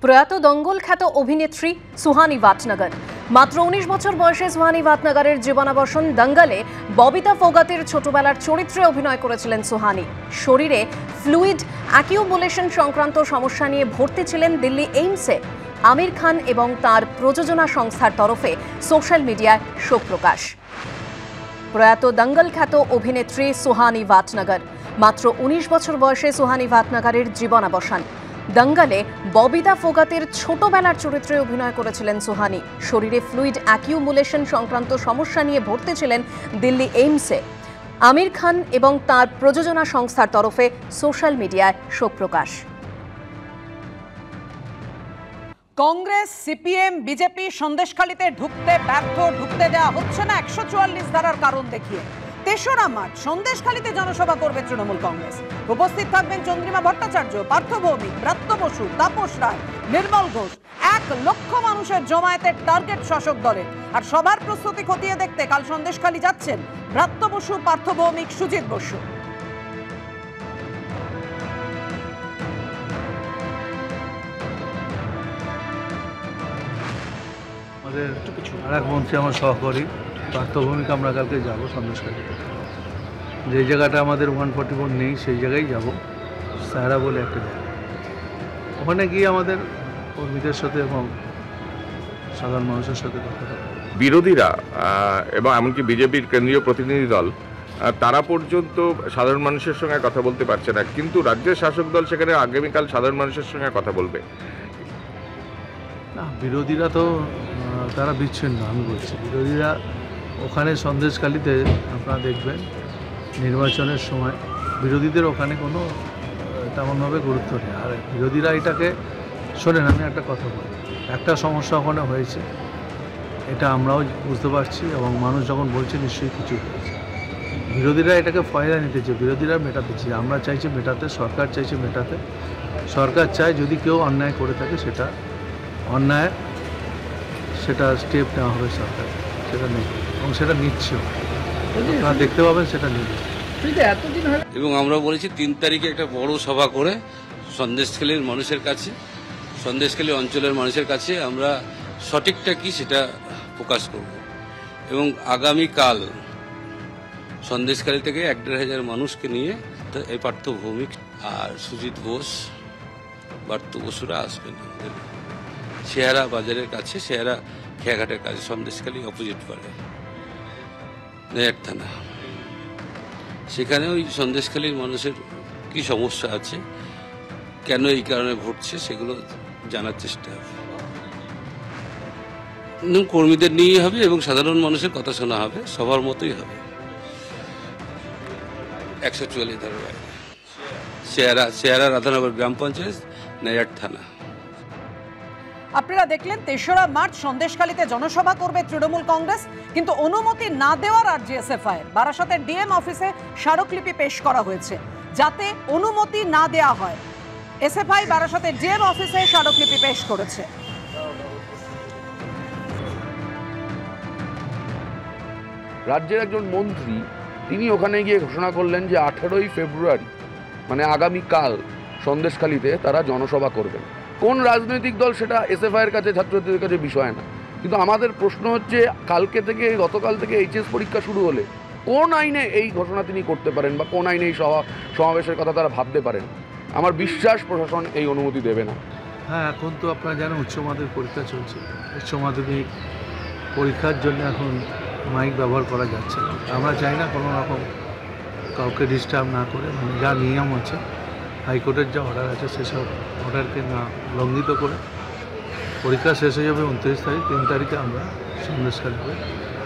প্রয়াত দঙ্গল খ্যাত অভিনেত্রী সুহানি ভাটনগর। মাত্র ১৯ বছর বয়সে সুহানি ভাটনগরের জীবনাবসান দঙ্গলে ববিতা ফোগাতের ছোটবেলার চরিত্রে অভিনয় করেছিলেন সুহানি। শরীরে ফ্লুইড অ্যাকিউমুলেশন সংক্রান্ত সমস্যা নিয়ে ভর্তি ছিলেন দিল্লি এইমসে। আমির খান এবং তার প্রযোজনা সংস্থার তরফে সোশ্যাল মিডিয়ায় শোক প্রকাশ। প্রয়াত দঙ্গল খ্যাত অভিনেত্রী সুহানি ভাটনগর। মাত্র ১৯ বছর বয়সে সুহানি ভাটনগরের জীবনাবসান। দঙ্গলে ববিতা ফোগাতের ছোটবেলার চরিত্রে অভিনয় করেছিলেন সুহানি। শরীরে ফ্লুইড অ্যাকিউমুলেশন সংক্রান্ত সমস্যা নিয়ে ভর্তি ছিলেন দিল্লি এইমসে। আমির খান এবং তার প্রযোজনা সংস্থার তরফে সোশ্যাল মিডিয়ায় শোক প্রকাশ। কংগ্রেস, সিপিএম, বিজেপি সন্দেশখালীতে ঢুকতে দেওয়া হচ্ছে না ১৪৪ ধারার কারণ দেখিয়ে। ৩রা মার্চ সন্দেশখালীতে জনসভা করবে তৃণমূল কংগ্রেস। উপস্থিত থাকবেন চন্দ্রিমা ভট্টাচার্য, পার্থ ভৌমিক, ব্রাত্য বসু, তাপস রায়, নির্মল ঘোষ। ১ লক্ষ মানুষের জমায়েতের টার্গেট শাসক দলের। আর সবার প্রস্তুতি খতিয়ে দেখতে কাল সন্দেশখালী যাচ্ছেন ব্রাত্য বসু, পার্থ ভৌমিক, সুজিত বসু। আমাদের আরেক মন্ত্রী আমার সহকারী পার্থ ভৌমিক, আমরা কালকে যাবো সন্দেশখালীতে। যে জায়গাটা আমাদের 144 নেই সেই জায়গায় যাব, সাহারা বলে একটা জায়গা। ওখানে গিয়ে আমাদের কর্মীদের সাথে এবং সাধারণ মানুষের সাথে কথা বলব। বিরোধীরা এবং এমনকি বিজেপির কেন্দ্রীয় প্রতিনিধি দল তারা পর্যন্ত সাধারণ মানুষের সঙ্গে কথা বলতে পারছে না, কিন্তু রাজ্যের শাসক দল সেখানে আগামীকাল সাধারণ মানুষের সঙ্গে কথা বলবে। না, বিরোধীরা তো তারা বিচ্ছিন্ন। আমি বলছি বিরোধীরা ওখানে সন্দেশখালীতে আপনারা দেখবেন নির্বাচনের সময় বিরোধীদের ওখানে কোনো তেমনভাবে গুরুত্ব নেই। আর বিরোধীরা এটাকে শোনেন, আমি একটা কথা বলি, একটা সমস্যা ওখানে হয়েছে, এটা আমরাও বুঝতে পারছি এবং মানুষ যখন বলছে নিশ্চয়ই কিছু হয়েছে। বিরোধীরা এটাকে ফয়দা নিতেছে, বিরোধীরা মেটাতেছে। আমরা চাইছি মেটাতে, সরকার চাইছে মেটাতে। সরকার চায় যদি কেউ অন্যায় করে থাকে সেটা অন্যায়, সেটা স্টেপ নেওয়া হবে সরকার, সেটা নেই এবং সেটা নিচ্ছেও। আপনারা দেখতে পাবেন সেটা নেবে। এবং আমরা বলেছি ৩ তারিখে একটা বড় সভা করে সন্দেশখালীর মানুষের কাছে, সন্দেশখালী অঞ্চলের মানুষের কাছে আমরা সঠিকটা কি সেটা প্রকাশ করব। এবং আগামীকাল সন্দেশখালী থেকে ১-১.৫ মানুষকে নিয়ে এই পার্থ ভৌমিক আর সুজিত ঘোষ, পার্থ বসুরা আসবেন আমাদের শেহারা বাজারের কাছে, শেহারা খেয়াঘাটের কাছে, সন্দেশখালী অপোজিট পারে নয়ার থানা। সেখানে ওই সন্দেশখালীর মানুষের কি সমস্যা আছে, কেন এই কারণে ঘটছে, সেগুলো জানার চেষ্টা হবে। কর্মীদের নিয়ে হবে এবং সাধারণ মানুষের কথা শোনা হবে, সবার মতোই হবে। ১৪৪ ধারার বাইরে শেহারা রাধানগর গ্রাম পঞ্চায়েত, নয়ার থানা। আপনারা দেখলেন ৩রা মার্চ সন্দেশখালীতে জনসভা করবে তৃণমূল কংগ্রেস, কিন্তু অনুমতি না দেওয়ার আরজিএসএফআই বারাসতের ডিএম অফিসে স্মারকলিপি পেশ করা হয়েছে যাতে অনুমতি না দেওয়া হয়। এসএফআই বারাসতের ডিএম অফিসে স্মারকলিপি পেশ করেছে। রাজ্যের একজন মন্ত্রী তিনি ওখানে গিয়ে ঘোষণা করলেন যে 18ই ফেব্রুয়ারি মানে আগামীকাল সন্দেশখালীতে তারা জনসভা করবেন। কোন রাজনৈতিক দল সেটা এসএফআইয়ের কাছে, ছাত্রছাত্রীদের কাছে বিষয় না। কিন্তু আমাদের প্রশ্ন হচ্ছে গতকাল থেকে এইচএস পরীক্ষা শুরু হলে কোন আইনে এই ঘোষণা তিনি করতে পারেন বা কোন আইনে এই সমাবেশের কথা তারা ভাবতে পারেন? আমার বিশ্বাস প্রশাসন এই অনুমতি দেবে না। হ্যাঁ, এখন তো আপনারা জানেন উচ্চ মাধ্যমিক পরীক্ষা চলছে। উচ্চ মাধ্যমিক পরীক্ষার জন্য এখন মাইক ব্যবহার করা যাচ্ছে না। আমরা চাই না কোনো রকম কাউকে ডিস্টার্ব না করে, মানে যা নিয়ম আছে, হাইকোর্টের যা অর্ডার আছে সেসব অর্ডারকে না লঙ্ঘিত করে পরীক্ষা শেষ হয়ে যাবে 29 তারিখ। 3 তারিখে আমরা সন্দেশখালীতে